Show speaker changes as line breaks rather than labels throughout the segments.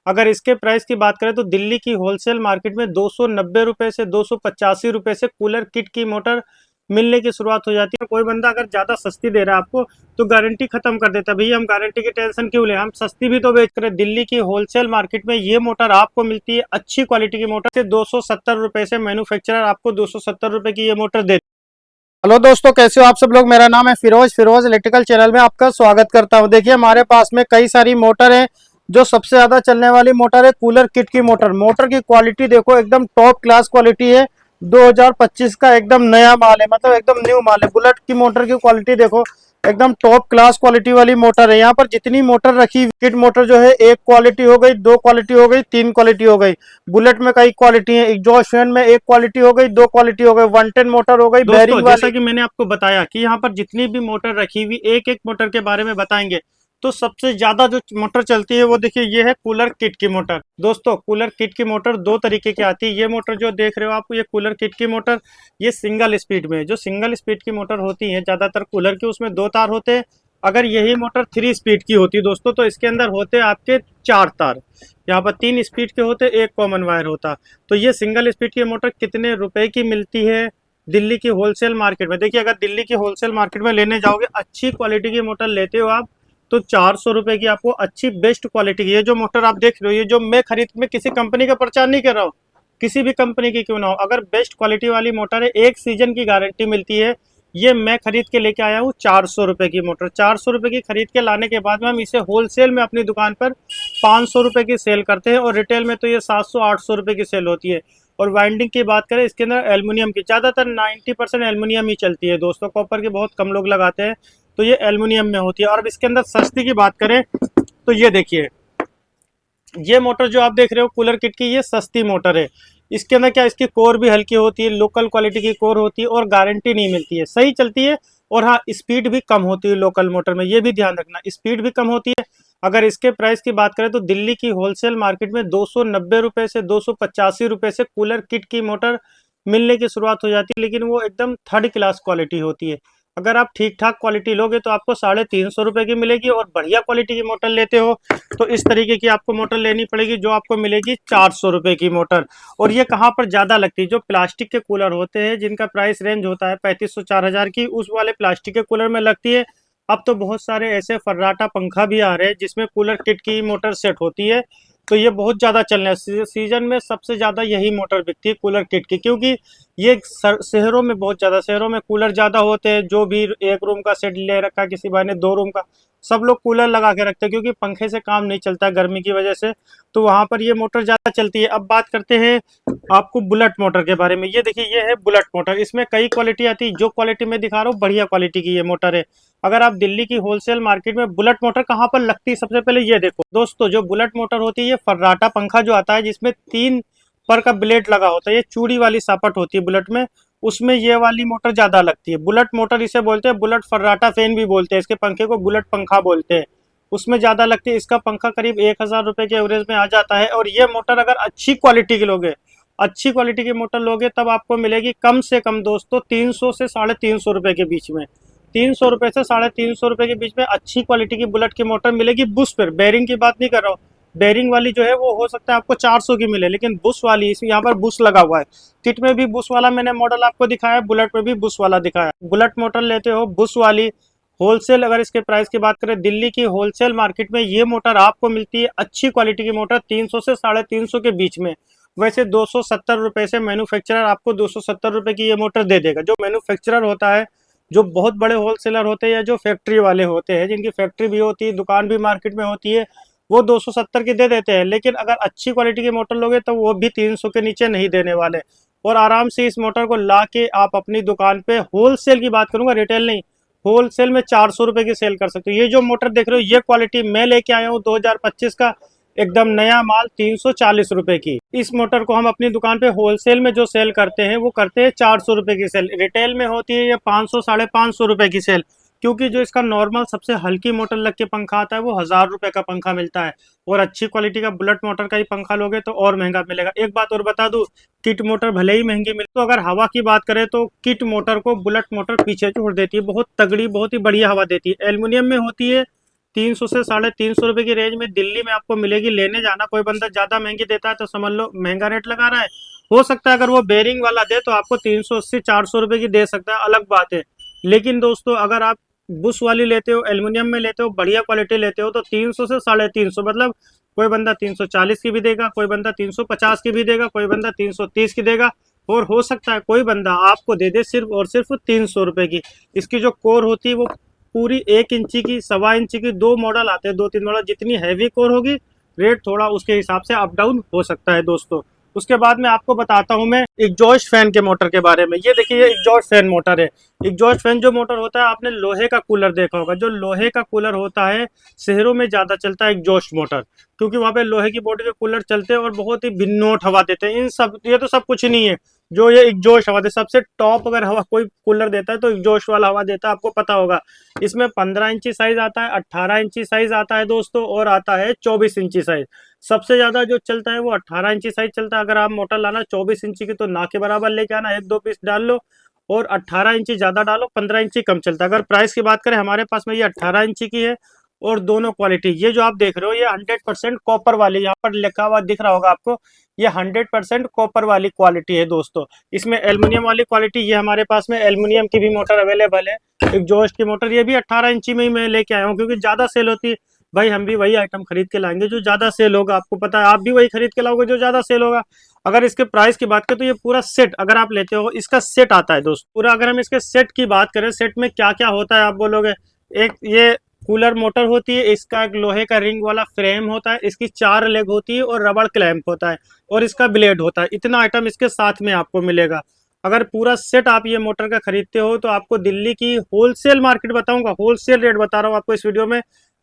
अगर इसके प्राइस की बात करें तो दिल्ली की होलसेल मार्केट में 290 रुपए से 285 रुपए से कूलर किट की मोटर मिलने की शुरुआत हो जाती है। कोई बंदा अगर ज़्यादा सस्ती दे रहा है आपको तो गारंटी खत्म कर देता है, भैया हम गारंटी की टेंशन क्यों लें, हम सस्ती भी तो बेच रहे। दिल्ली की होलसेल मार्केट में ये मोटर आपको मिलती है अच्छी क्वालिटी की मोटर से 270 रुपए से। मैन्युफैक्चरर आपको 270 रुपए की ये मोटर दे। हेलो दोस्तों, कैसे हो आप सब लोग। मेरा नाम है फिरोज इलेक्ट्रिकल चैनल में आपका स्वागत करता हूं। देखिए हमारे पास में कई सारी मोटर है। जो सबसे ज्यादा चलने वाली मोटर है कूलर किट की मोटर। मोटर की क्वालिटी देखो एकदम टॉप क्लास क्वालिटी है। 2025 का एकदम नया माल है, मतलब एकदम न्यू माल है। बुलेट की मोटर की क्वालिटी देखो एकदम टॉप क्लास क्वालिटी वाली मोटर है। यहाँ पर जितनी मोटर रखी किट मोटर जो है, एक क्वालिटी हो गई, दो क्वालिटी हो गई, तीन क्वालिटी हो गई। बुलेट में कई क्वालिटी है। एग्जॉस्ट फैन में एक क्वालिटी हो गई, दो क्वालिटी हो गई, 110 मोटर हो गई बैरिंग वाली। जैसा कि मैंने आपको बताया कि यहाँ पर जितनी भी मोटर रखी हुई, एक एक मोटर के बारे में बताएंगे। तो सबसे ज्यादा जो मोटर चलती है वो देखिए ये है कूलर किट की मोटर। दोस्तों कूलर किट की मोटर दो तरीके की आती है। ये मोटर जो देख रहे हो आप, ये कूलर किट की मोटर ये सिंगल स्पीड में है। जो सिंगल स्पीड की मोटर होती है ज्यादातर कूलर की, उसमें दो तार होते हैं। अगर यही मोटर 3 स्पीड की होती दोस्तों तो इसके अंदर होते आपके 4 तार। यहाँ पर 3 स्पीड के होते, एक कॉमन वायर होता। तो ये सिंगल स्पीड की मोटर कितने रुपए की मिलती है दिल्ली की होलसेल मार्केट में? देखिए अगर दिल्ली की होलसेल मार्केट में लेने जाओगे, अच्छी क्वालिटी की मोटर लेते हो आप तो 400 रुपए की आपको अच्छी बेस्ट क्वालिटी की। ये जो मोटर आप देख रहे हो, ये जो मैं खरीद में किसी कंपनी का प्रचार नहीं कर रहा हूँ, किसी भी कंपनी की क्यों ना हो, अगर बेस्ट क्वालिटी वाली मोटर है, एक सीजन की गारंटी मिलती है। ये मैं खरीद के लेके आया हूँ 400 रुपए की मोटर। 400 रुपए की खरीद के लाने के बाद में हम इसे होलसेल में अपनी दुकान पर 500 रुपए की सेल करते हैं, और रिटेल में तो ये 700-800 रुपए की सेल होती है। और वाइंडिंग की बात करें, इसके अंदर एल्युमिनियम की, ज़्यादातर 90% एल्युमिनियम ही चलती है दोस्तों। कॉपर की बहुत कम लोग लगाते हैं, तो ये एल्युमिनियम में होती है। और अब इसके अंदर सस्ती की बात करें तो ये देखिए, ये मोटर जो आप देख रहे हो कूलर किट की, ये सस्ती मोटर है। इसके अंदर क्या, इसकी कोर भी हल्की होती है, लोकल क्वालिटी की कोर होती है, और गारंटी नहीं मिलती है, सही चलती है। और हाँ, स्पीड भी कम होती है लोकल मोटर में, ये भी ध्यान रखना, स्पीड भी कम होती है। अगर इसके प्राइस की बात करें तो दिल्ली की होलसेल मार्केट में 290 रुपए से 285 रुपए से कूलर किट की मोटर मिलने की शुरुआत हो जाती है, लेकिन वो एकदम थर्ड क्लास क्वालिटी होती है। अगर आप ठीक ठाक क्वालिटी लोगे तो आपको 350 रुपए की मिलेगी, और बढ़िया क्वालिटी की मोटर लेते हो तो इस तरीके की आपको मोटर लेनी पड़ेगी, जो आपको मिलेगी 400 रुपए की मोटर। और ये कहाँ पर ज्यादा लगती है, जो प्लास्टिक के कूलर होते हैं जिनका प्राइस रेंज होता है 3500 4000 की, उस वाले प्लास्टिक के कूलर में लगती है। अब तो बहुत सारे ऐसे फर्राटा पंखा भी आ रहे हैं जिसमें कूलर किट की मोटर सेट होती है। तो ये बहुत ज्यादा चल रहा है, सीजन में सबसे ज्यादा यही मोटर बिकती है कूलर किट की, क्योंकि ये शहरों में बहुत ज्यादा, शहरों में कूलर ज्यादा होते हैं। जो भी एक रूम का सेट ले रखा, किसी भाई ने 2 रूम का, सब लोग कूलर लगा के रखते हैं, क्योंकि पंखे से काम नहीं चलता गर्मी की वजह से। तो वहां पर ये मोटर ज्यादा चलती है। अब बात करते हैं आपको बुलेट मोटर के बारे में। ये देखिए ये है बुलेट मोटर, इसमें कई क्वालिटी आती है। जो क्वालिटी मैं दिखा रहा हूँ बढ़िया क्वालिटी की ये मोटर है। अगर आप दिल्ली की होलसेल मार्केट में बुलेट मोटर कहाँ पर लगती है, सबसे पहले ये देखो दोस्तों, जो बुलेट मोटर होती है ये फर्राटा पंखा जो आता है, जिसमें 3 पर का ब्लेड लगा होता है, ये चूड़ी वाली सापट होती है बुलेट में, उसमें ये वाली मोटर ज्यादा लगती है। बुलेट मोटर इसे बोलते हैं, बुलेट फर्राटा फैन भी बोलते हैं, इसके पंखे को बुलेट पंखा बोलते हैं। उसमें ज्यादा लगती है। इसका पंखा करीब 1000 रुपए के एवरेज में आ जाता है। और ये मोटर अगर अच्छी क्वालिटी की लोगे, अच्छी क्वालिटी की मोटर लोगे, तब आपको मिलेगी कम से कम दोस्तों 300 से 350 रुपए के बीच में। 300 रुपए से 350 रुपए के बीच में अच्छी क्वालिटी की बुलेट की मोटर मिलेगी। बुश पर, बेरिंग की बात नहीं कर रहा हूँ, बेरिंग वाली जो है वो हो सकता है आपको 400 की मिले, लेकिन बुश वाली, इसमें यहाँ पर बुश लगा हुआ है। किट में भी बुश वाला मैंने मॉडल आपको दिखाया, बुलेट में भी बुश वाला दिखाया। बुलेट मोटर लेते हो बुश वाली, होलसेल अगर इसके प्राइस की बात करें, दिल्ली की होलसेल मार्केट में ये मोटर आपको मिलती है अच्छी क्वालिटी की मोटर 300 से 350 के बीच में। वैसे 270 रुपए से मैन्युफैक्चरर आपको 270 रुपए की ये मोटर दे देगा। जो मैन्युफैक्चरर होता है, जो बहुत बड़े होलसेलर होते हैं, या जो फैक्ट्री वाले होते हैं जिनकी फैक्ट्री भी होती है, दुकान भी मार्केट में होती है, वो 270 की दे देते हैं। लेकिन अगर अच्छी क्वालिटी की मोटर लोगे तो वो भी 300 के नीचे नहीं देने वाले। और आराम से इस मोटर को ला के आप अपनी दुकान पे, होलसेल की बात करूंगा, रिटेल नहीं, होलसेल में 400 रुपए की सेल कर सकते हो। ये जो मोटर देख रहे हो, ये क्वालिटी मैं लेके आया हूँ 2025 का एकदम नया माल, 340 रुपए की। इस मोटर को हम अपनी दुकान पे होलसेल में जो सेल करते हैं वो करते हैं 400 रुपए की सेल। रिटेल में होती है ये 500 550 रुपए की सेल, क्योंकि जो इसका नॉर्मल सबसे हल्की मोटर लग के पंखा आता है वो 1000 रुपए का पंखा मिलता है। और अच्छी क्वालिटी का बुलेट मोटर का ही पंखा लोगे तो और महंगा मिलेगा। एक बात और बता दूं, किट मोटर भले ही महंगी मिले, तो अगर हवा की बात करें तो किट मोटर को बुलेट मोटर पीछे छोड़ देती है, बहुत तगड़ी, बहुत ही बढ़िया हवा देती है। एल्युमिनियम में होती है, 300 से 350 रुपए की रेंज में दिल्ली में आपको मिलेगी। लेने जाना, कोई बंदा ज्यादा महंगी देता है तो समझ लो महंगा रेट लगा रहा है। हो सकता है अगर वो बेरिंग वाला दे तो आपको 380 400 रुपए की दे सकता है, अलग बात है। लेकिन दोस्तों अगर आप बुश वाली लेते हो, एल्युमिनियम में लेते हो, बढ़िया क्वालिटी लेते हो, तो 300 से 350, मतलब कोई बंदा 340 की भी देगा, कोई बंदा 350 की भी देगा, कोई बंदा 330 की देगा, और हो सकता है कोई बंदा आपको दे दे सिर्फ और सिर्फ 300 रुपए की। इसकी जो कोर होती है वो पूरी 1 इंची की, 1.25 इंची की, दो मॉडल आते हैं, 2-3 मॉडल। जितनी हैवी कोर होगी रेट थोड़ा उसके हिसाब से अप डाउन हो सकता है दोस्तों। उसके बाद में आपको बताता हूँ मैं एग्जॉस्ट फैन के मोटर के बारे में। ये देखिए ये एग्जॉस्ट फैन मोटर है। एग्जॉस्ट फैन जो मोटर होता है, आपने लोहे का कूलर देखा होगा, जो लोहे का कूलर होता है शहरों में ज्यादा चलता है एग्जॉस्ट मोटर, क्योंकि वहां पे लोहे की बॉडी के कूलर चलते हैं और बहुत ही भिन्नोट हवा देते हैं। इन सब, ये तो सब कुछ नहीं है, जो ये एग्जॉस्ट हवा दे सबसे टॉप अगर हवा कोई कूलर देता है तो एग्जॉस्ट वाला हवा देता है, आपको पता होगा। इसमें 15 इंची साइज आता है, 18 इंची साइज आता है दोस्तों, और आता है 24 इंची साइज। सबसे ज्यादा जो चलता है वो 18 इंची साइज चलता है। अगर आप मोटर लाना 24 इंची की तो ना के बराबर लेके आना, 1-2 पीस डाल लो, और 18 इंची ज्यादा डालो, 15 इंची कम चलता है। अगर प्राइस की बात करें हमारे पास में ये 18 इंची की है, और दोनों क्वालिटी, ये जो आप देख रहे हो ये 100% कॉपर वाली, यहाँ पर लिखा हुआ दिख रहा होगा आपको, ये 100% कॉपर वाली क्वालिटी है दोस्तों। इसमें एल्युमिनियम वाली क्वालिटी, ये हमारे पास में एल्युमिनियम की भी मोटर अवेलेबल है। एग्जॉस्ट की मोटर ये भी 18 इंची में ही मैं लेके आया हूँ, क्योंकि ज्यादा सेल होती है भाई। हम भी वही आइटम खरीद के लाएंगे जो ज्यादा सेल होगा, आपको पता है, आप भी वही खरीद के लाओगे जो ज्यादा सेल होगा। अगर इसके प्राइस की बात करें तो ये पूरा सेट अगर आप लेते हो, इसका सेट आता है दोस्त पूरा। अगर हम इसके सेट की बात करें, सेट में क्या क्या होता है आप बोलोगे। एक ये कूलर मोटर होती है, इसका एक लोहे का रिंग वाला फ्रेम होता है, इसकी 4 लेग होती है और रबड़ क्लैंप होता है, और इसका ब्लेड होता है। इतना आइटम इसके साथ में आपको मिलेगा। अगर पूरा सेट आप ये मोटर का खरीदते हो तो आपको दिल्ली की होलसेल मार्केट बताऊंगा, होलसेल रेट बता रहा हूँ आपको इस वीडियो में।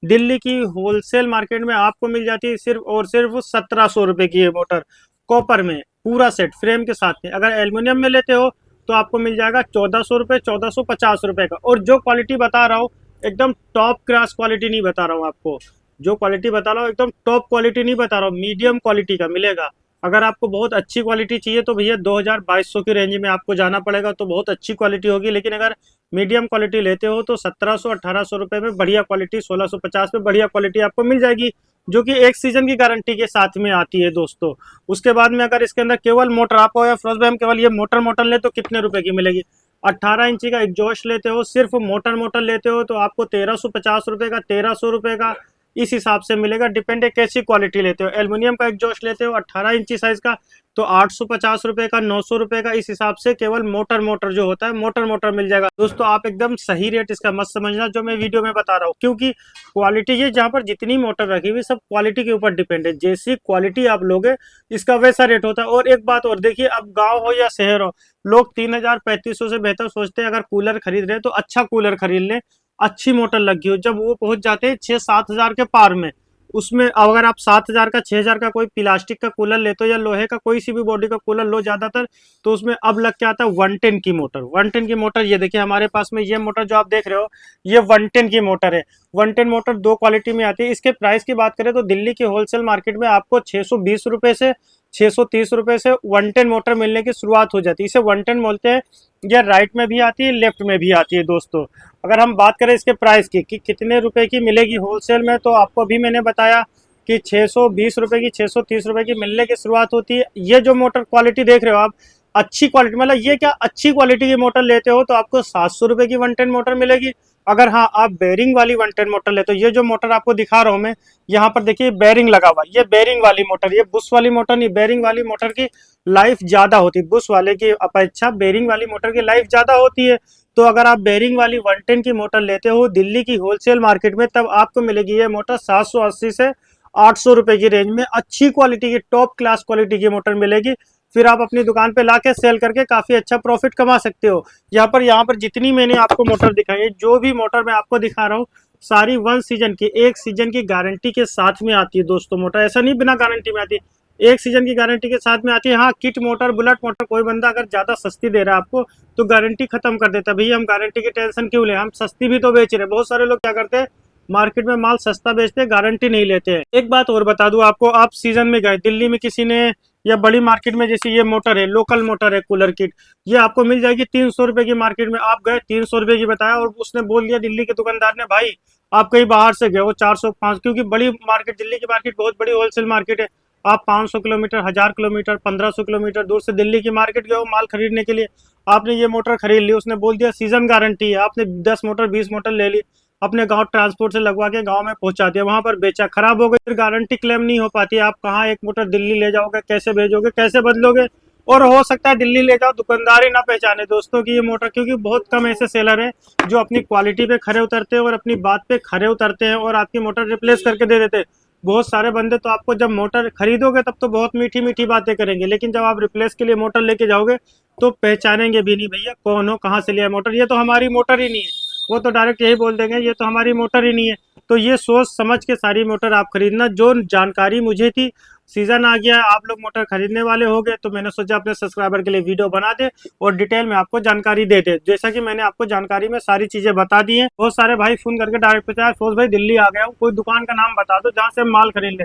दिल्ली की होलसेल मार्केट में आपको मिल जाती है सिर्फ और सिर्फ 1700 रुपए की ये मोटर, कॉपर में पूरा सेट फ्रेम के साथ में। अगर एल्युमिनियम में लेते हो तो आपको मिल जाएगा 1400 रुपये, 1450 रुपए का। और जो क्वालिटी बता रहा हूँ एकदम टॉप क्लास क्वालिटी नहीं बता रहा हूँ आपको, जो क्वालिटी बता रहा हूँ एकदम टॉप क्वालिटी नहीं बता रहा हूँ, मीडियम क्वालिटी का मिलेगा। अगर आपको बहुत अच्छी क्वालिटी चाहिए तो भैया 2000-2200 की रेंज में आपको जाना पड़ेगा, तो बहुत अच्छी क्वालिटी होगी। लेकिन अगर मीडियम क्वालिटी लेते हो तो 1700-1800 रुपए में बढ़िया क्वालिटी, 1650 में बढ़िया क्वालिटी आपको मिल जाएगी, जो कि 1 सीजन की गारंटी के साथ में आती है दोस्तों। उसके बाद में अगर इसके अंदर केवल मोटर आपको, या फिरोज भाई हम केवल ये मोटर ले तो कितने रुपए की मिलेगी। 18 इंची का एग्जॉस्ट लेते हो, सिर्फ मोटर लेते हो तो आपको 1350 रुपए का, 1300 रुपए का, इस हिसाब से मिलेगा। डिपेंड है कैसी क्वालिटी लेते हो। एल्युमिनियम का एग्जॉस्ट लेते हो 18 इंची साइज का तो 850 रुपए का, 900 रुपए का, इस हिसाब से केवल मोटर जो होता है मोटर मिल जाएगा दोस्तों। आप एकदम सही रेट इसका मत समझना जो मैं वीडियो में बता रहा हूँ, क्योंकि क्वालिटी ये जहाँ पर जितनी मोटर रखी हुई सब क्वालिटी के ऊपर डिपेंड है। जैसी क्वालिटी आप लोगे इसका वैसा रेट होता है। और एक बात और देखिए, अब गाँव हो या शहर हो, लोग 3000-3500 से बेहतर सोचते हैं। अगर कूलर खरीद रहे हैं तो अच्छा कूलर खरीद लें, अच्छी मोटर लगी हो। जब वो पहुंच जाते हैं 6-7 हजार के पार में, उसमें अगर आप 7 हजार का, 6 हजार का कोई प्लास्टिक का कूलर लेते हो या लोहे का कोई सी भी बॉडी का कूलर लो ज्यादातर, तो उसमें अब लग के आता है 110 की मोटर। 110 की मोटर ये देखिए हमारे पास में, ये मोटर जो आप देख रहे हो ये 110 की मोटर है। 110 मोटर 2 क्वालिटी में आती है। इसके प्राइस की बात करें तो दिल्ली की होलसेल मार्केट में आपको 620 रुपए से 630 रुपए से 110 मोटर मिलने की शुरुआत हो जाती है। इसे 110 बोलते हैं। ये राइट में भी आती है, लेफ्ट में भी आती है दोस्तों। अगर हम बात करें इसके प्राइस की कि कितने रुपए की मिलेगी होलसेल में, तो आपको अभी मैंने बताया कि 620 रुपए की, 630 रुपए की मिलने की शुरुआत होती है। ये जो मोटर क्वालिटी देख रहे हो आप, अच्छी क्वालिटी, मतलब ये क्या अच्छी क्वालिटी की मोटर लेते हो तो आपको 700 रुपए की 110 मोटर मिलेगी। अगर हाँ आप बेरिंग वाली 110 मोटर लेते हो, ये जो मोटर आपको दिखा रहा हूँ मैं, यहाँ पर देखिए बेरिंग लगा हुआ, ये बेरिंग वाली मोटर, ये बुश वाली मोटर नहीं। बेरिंग वाली मोटर की लाइफ ज्यादा होती है, बुश वाले की अपेक्षा बेरिंग वाली मोटर की लाइफ ज्यादा होती है। तो अगर आप बेरिंग वाली 110 की मोटर लेते हो दिल्ली की होलसेल मार्केट में, तब आपको मिलेगी ये मोटर 780 से 800 रुपए की रेंज में। अच्छी क्वालिटी की, टॉप क्लास क्वालिटी की मोटर मिलेगी। फिर आप अपनी दुकान पे लाके सेल करके काफी अच्छा प्रॉफिट कमा सकते हो। यहाँ पर जितनी मैंने आपको मोटर दिखाई है, जो भी मोटर मैं आपको दिखा रहा हूँ, सारी 1 सीजन की, 1 सीजन की गारंटी के साथ में आती है दोस्तों मोटर। ऐसा नहीं बिना गारंटी में आती, 1 सीजन की गारंटी के साथ में आती है। हाँ किट मोटर, बुलेट मोटर, कोई बंदा अगर ज्यादा सस्ती दे रहा है आपको तो गारंटी खत्म कर देता है। भैया हम गारंटी की टेंशन क्यों ले, हम सस्ती भी तो बेच रहे हैं। बहुत सारे लोग क्या करते हैं, मार्केट में माल सस्ता बेचते हैं, गारंटी नहीं लेते हैं। एक बात और बता दूं आपको, आप सीजन में गए दिल्ली में, किसी ने या बड़ी मार्केट में, जैसे ये मोटर है, लोकल मोटर है कूलर किट, ये आपको मिल जाएगी 300 रुपए की। मार्केट में आप गए 300 रुपए की बताया, और उसने बोल दिया दिल्ली के दुकानदार ने, भाई आप कहीं बाहर से गए हो 400-500, क्योंकि बड़ी मार्केट, दिल्ली की मार्केट बहुत बड़ी होलसेल मार्केट है। आप 500 किलोमीटर, 1000 किलोमीटर, 1500 किलोमीटर दूर से दिल्ली की मार्केट गए हो माल खरीदने के लिए, आपने ये मोटर खरीद ली, उसने बोल दिया सीजन गारंटी है, आपने 10 मोटर 20 मोटर ले ली, अपने गांव ट्रांसपोर्ट से लगवा के गांव में पहुंचा दिया, वहां पर बेचा, खराब हो गई, फिर गारंटी क्लेम नहीं हो पाती। आप कहाँ एक मोटर दिल्ली ले जाओगे, कैसे भेजोगे, कैसे बदलोगे? और हो सकता है दिल्ली ले जाओ, दुकानदार ही ना पहचाने दोस्तों की ये मोटर, क्योंकि बहुत कम ऐसे सेलर हैं जो अपनी क्वालिटी पे खरे उतरते हैं और अपनी बात पे खरे उतरते हैं और आपकी मोटर रिप्लेस करके दे देते हैं। बहुत सारे बंदे तो आपको जब मोटर खरीदोगे तब तो बहुत मीठी मीठी बातें करेंगे, लेकिन जब आप रिप्लेस के लिए मोटर लेके जाओगे तो पहचानेंगे भी नहीं, भैया कौन हो, कहाँ से लिया मोटर, ये तो हमारी मोटर ही नहीं है। वो तो डायरेक्ट यही बोल देंगे ये तो हमारी मोटर ही नहीं है। तो ये सोच समझ के सारी मोटर आप खरीदना। जो जानकारी मुझे थी, सीजन आ गया है, आप लोग मोटर खरीदने वाले हो गए, तो मैंने सोचा अपने सब्सक्राइबर के लिए वीडियो बना दे और डिटेल में आपको जानकारी दे दे। जैसा कि मैंने आपको जानकारी में सारी चीजें बता दी हैं। बहुत सारे भाई फोन करके डायरेक्ट पूछा है फिरोज भाई दिल्ली आ गया हूँ, कोई दुकान का नाम बता दो जहाँ से हम माल खरीद ले।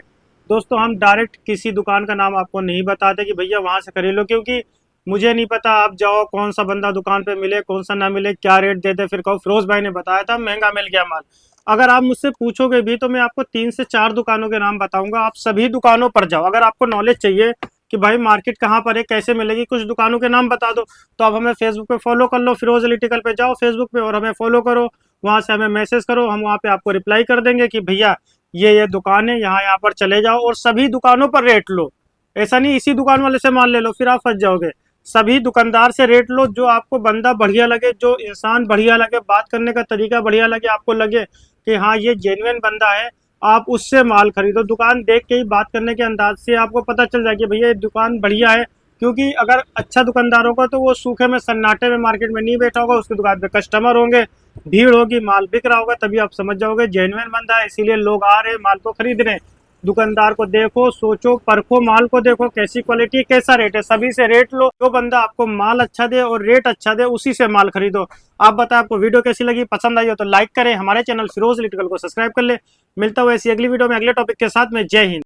दोस्तों हम डायरेक्ट किसी दुकान का नाम आपको नहीं बताते कि भैया वहां से खरीद लो, क्योंकि मुझे नहीं पता आप जाओ कौन सा बंदा दुकान पे मिले कौन सा ना मिले, क्या रेट दे दे, फिर कहो फिरोज भाई ने बताया था महंगा मिल गया माल। अगर आप मुझसे पूछोगे भी तो मैं आपको 3 से 4 दुकानों के नाम बताऊंगा, आप सभी दुकानों पर जाओ। अगर आपको नॉलेज चाहिए कि भाई मार्केट कहाँ पर है, कैसे मिलेगी, कुछ दुकानों के नाम बता दो, तो आप हमें फेसबुक पे फॉलो कर लो, फिरोज इलेक्ट्रिकल पे जाओ फेसबुक पे और हमें फॉलो करो, वहां से हमें मैसेज करो, हम वहाँ पे आपको रिप्लाई कर देंगे कि भैया ये दुकान है, यहाँ यहाँ पर चले जाओ और सभी दुकानों पर रेट लो। ऐसा नहीं इसी दुकान वाले से माल ले लो फिर आप फंस जाओगे। सभी दुकानदार से रेट लो, जो आपको बंदा बढ़िया लगे, जो इंसान बढ़िया लगे, बात करने का तरीका बढ़िया लगे, आपको लगे कि हाँ ये जेन्युइन बंदा है, आप उससे माल खरीदो। दुकान देख के ही, बात करने के अंदाज से आपको पता चल जाए कि भैया ये दुकान बढ़िया है। क्योंकि अगर अच्छा दुकानदार होगा तो वो सूखे में सन्नाटे में मार्केट में नहीं बैठा होगा, उसकी दुकान पे कस्टमर होंगे, भीड़ होगी, माल बिक रहा होगा, तभी आप समझ जाओगे जेन्युइन बंदा है, इसीलिए लोग आ रहे हैं माल को खरीद रहे हैं। दुकानदार को देखो, सोचो, परखो, माल को देखो कैसी क्वालिटी, कैसा रेट है, सभी से रेट लो। जो बंदा आपको माल अच्छा दे और रेट अच्छा दे उसी से माल खरीदो। आप बताएं आपको वीडियो कैसी लगी, पसंद आई हो तो लाइक करें, हमारे चैनल फिरोज इलेक्ट्रिकल को सब्सक्राइब कर ले। मिलता हूँ ऐसी अगली वीडियो में अगले टॉपिक के साथ में। जय हिंद।